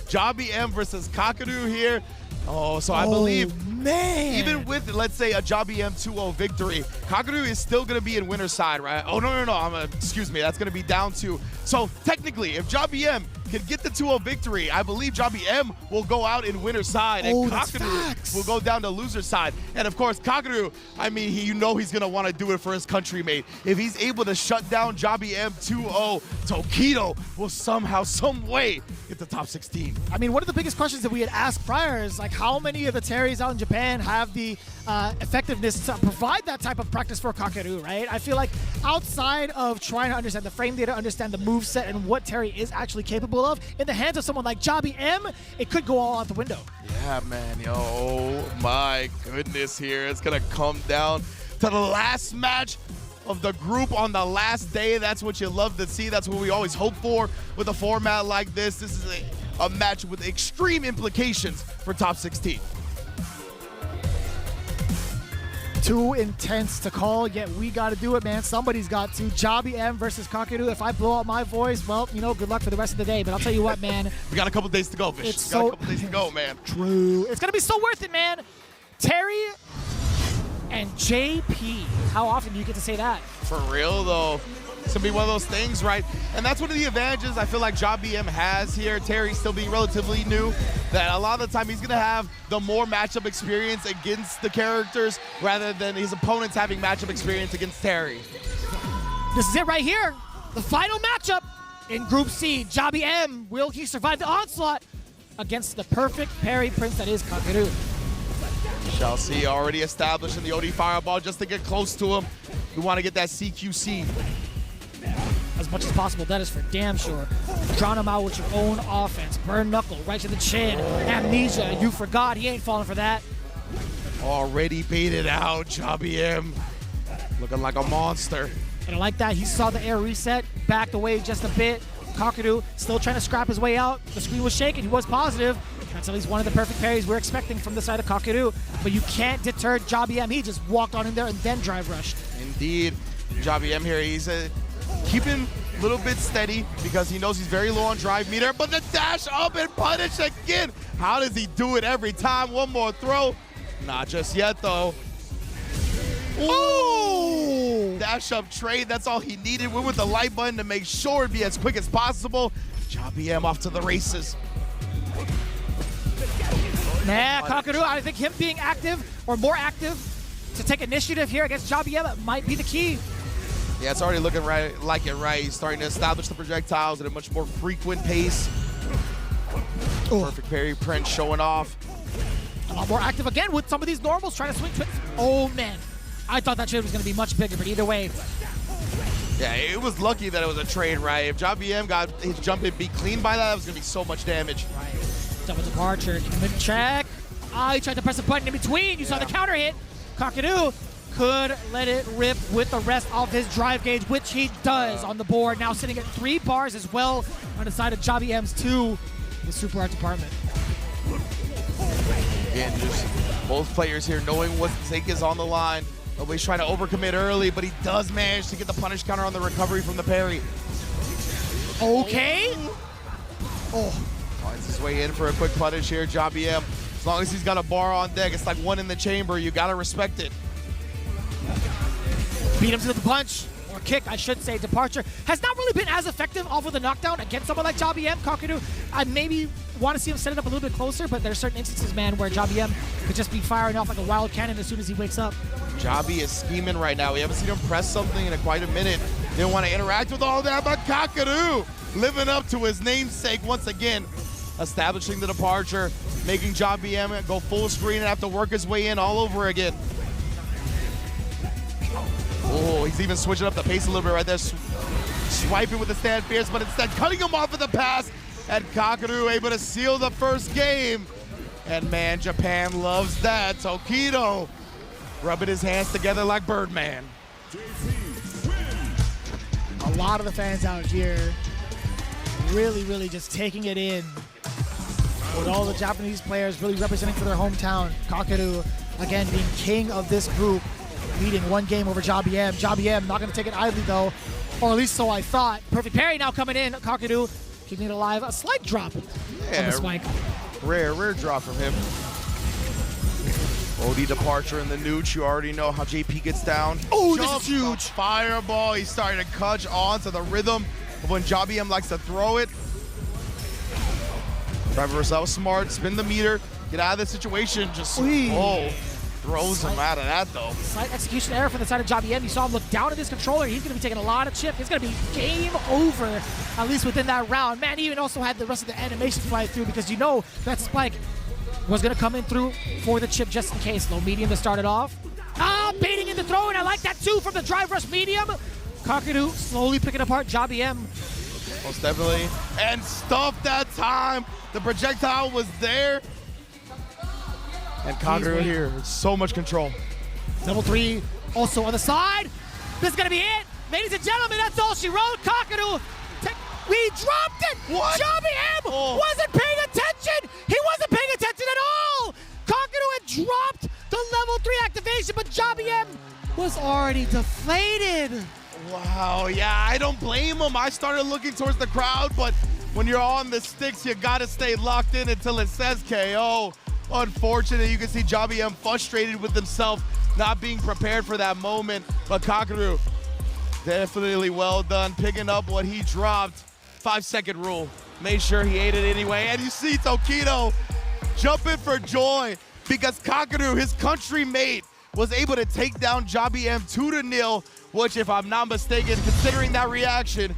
Jabhim versus Kakeru here. Oh, so I believe even with, let's say, a Jabhim 2-0 victory, Kakeru is still going to be in winner's side, right? Oh, no. Excuse me. That's going to be down to. So technically, if Jabhim can get the 2-0 victory, I believe Jabhim will go out in winner's side, and Kakeru will go down to loser's side. And of course, Kakeru, I mean, he's going to want to do it for his country, mate. If he's able to shut down Jabhim 2-0, Tokido will somehow, some way get the top 16. I mean, one of the biggest questions that we had asked prior is, like, how many of the Terrys out in Japan have the effectiveness to provide that type of practice for Kakeru, right? I feel like outside of trying to understand the frame data, understand the move set, and what Terry is actually capable of, in the hands of someone like Jabhim, it could go all out the window. Yeah, man. Yo, oh my goodness here. It's going to come down to the last match of the group on the last day. That's what you love to see. That's what we always hope for with a format like this. This is a match with extreme implications for top 16. Too intense to call, yet we got to do it, man. Somebody's got to. Jabhim versus Kakeru. If I blow out my voice, well, you know, good luck for the rest of the day. But I'll tell you what, man. We got a couple days to go, Fish. It's got a couple days to go, man. True. It's going to be so worth it, man. Terry and JP. How often do you get to say that? For real, though. It's going to be one of those things, right? And that's one of the advantages I feel like Jabhim has here. Terry still being relatively new, that a lot of the time he's going to have the more matchup experience against the characters rather than his opponents having matchup experience against Terry. This is it right here. The final matchup in Group C. Jabhim, will he survive the onslaught against the perfect parry prince that is Kakeru? Shall see, already established in the OD Fireball just to get close to him. We want to get that CQC. As much as possible, that is for damn sure. Drown him out with your own offense. Burn Knuckle right to the chin. Amnesia, you forgot. He ain't falling for that. Already baited out, Jabhim. Looking like a monster. And I like that. He saw the air reset, backed away just a bit. Kakeru still trying to scrap his way out. The screen was shaking. He was positive. That's at least one of the perfect parries we're expecting from the side of Kakeru. But you can't deter Jabhim. He just walked on in there and then drive rushed. Indeed. Jabhim here, he's keeping a little bit steady because he knows he's very low on drive meter, but the dash up and punish again. How does he do it every time? One more throw. Not just yet, though. Ooh! Dash up trade, that's all he needed. Went with the light button to make sure it'd be as quick as possible. Jabhim off to the races. Nah, Kakeru, I think him being active or more active to take initiative here against Jabhim might be the key. Yeah, it's already looking like it, right? He's starting to establish the projectiles at a much more frequent pace. Ooh. Perfect parry print showing off. A lot more active again with some of these normals trying to swing twins. Oh, man. I thought that trade was going to be much bigger, but either way. Yeah, it was lucky that it was a trade, right? If Jabhim got his jump and be clean by that was going to be so much damage. Right. Double departure. Check. Ah, he tried to press a button in between. You saw the counter hit. Kakeru could let it rip with the rest of his drive gauge, which he does on the board. Now sitting at 3 bars as well on the side of Jabhim's 2, the super art department. Again, just both players here knowing what stake is on the line. Nobody's trying to overcommit early, but he does manage to get the punish counter on the recovery from the parry. Okay. Oh, finds his way in for a quick punish here, Jabhim. As long as he's got a bar on deck, it's like one in the chamber. You gotta respect it. Beat him to the punch, or kick, I should say. Departure has not really been as effective off of the knockdown against someone like Jabhim. Kakeru, I maybe want to see him set it up a little bit closer, but there's certain instances, man, where Jabhim could just be firing off like a wild cannon as soon as he wakes up. Jabby is scheming right now. We haven't seen him press something in quite a minute. Didn't want to interact with all that, but Kakeru living up to his namesake once again, establishing the departure, making Jabhim go full screen and have to work his way in all over again. Oh, he's even switching up the pace a little bit right there. Swiping with the stand fierce, but instead cutting him off with the pass. And Kakeru able to seal the first game. And man, Japan loves that. Tokido rubbing his hands together like Birdman. A lot of the fans out here really just taking it in. With all the Japanese players really representing for their hometown. Kakeru, again, being king of this group, leading 1 game over Jabhim. Jabhim not going to take it idly, though, or at least so I thought. Perfect parry now coming in. Kakeru keeping it alive. A slight drop. on the spike. Rare drop from him. OD departure in the nooch. You already know how JP gets down. Oh, this is huge. Fireball. He's starting to catch on to the rhythm of when Jabhim likes to throw it. Driver herself smart. Spin the meter. Get out of this situation. Just throws him out of that though. Slight execution error from the side of Jabhim. You saw him look down at his controller. He's going to be taking a lot of chip. It's going to be game over, at least within that round. Man, he even also had the rest of the animations fly through because you know that spike was going to come in through for the chip just in case. Low medium to start it off. Baiting in the throw, and I like that too from the drive rush medium. Kakeru slowly picking apart Jabhim. Most definitely. And stuffed that time. The projectile was there. And Kakeru here, so much control. Level 3 also on the side. This is going to be it. Ladies and gentlemen, that's all she wrote. Kakeru, we dropped it. What? Jabhim wasn't paying attention. He wasn't paying attention at all. Kakeru had dropped the level 3 activation, but Jabhim was already deflated. Wow, yeah, I don't blame him. I started looking towards the crowd, but when you're on the sticks, you got to stay locked in until it says KO. Unfortunate, you can see Jabhim frustrated with himself, not being prepared for that moment. But Kakeru, definitely well done, picking up what he dropped. 5-second rule. Made sure he ate it anyway. And you see Tokido jumping for joy because Kakeru, his country mate, was able to take down Jabhim 2-0, which, if I'm not mistaken, considering that reaction,